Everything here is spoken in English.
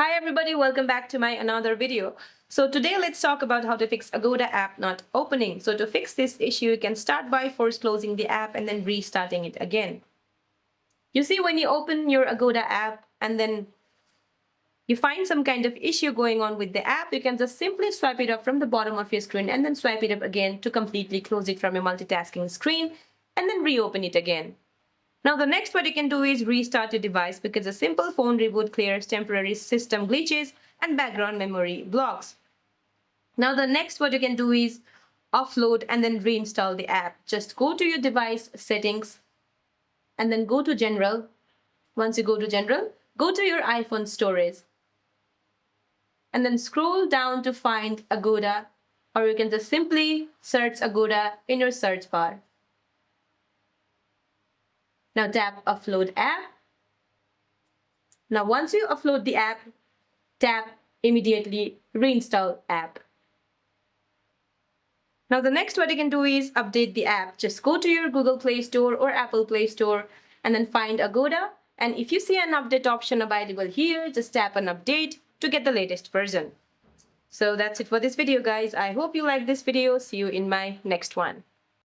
Hi everybody, welcome back to my another video. So today let's talk about how to fix Agoda app not opening. So to fix this issue, you can start by first closing the app and then restarting it again. You see, when you open your Agoda app and then you find some kind of issue going on with the app, you can just simply swipe it up from the bottom of your screen and then swipe it up again to completely close it from your multitasking screen and then reopen it again. Now the next what you can do is restart your device because a simple phone reboot clears temporary system glitches and background memory blocks. Now the next what you can do is offload and then reinstall the app. Just go to your device settings and then go to general. Once you go to general, go to your iPhone storage and then scroll down to find Agoda, or you can just simply search Agoda in your search bar. Now tap Upload App. Now once you upload the app, tap Immediately Reinstall App. Now the next what you can do is update the app. Just go to your Google Play Store or Apple Play Store and then find Agoda. And if you see an update option available here, just tap on Update to get the latest version. So that's it for this video, guys. I hope you like this video. See you in my next one.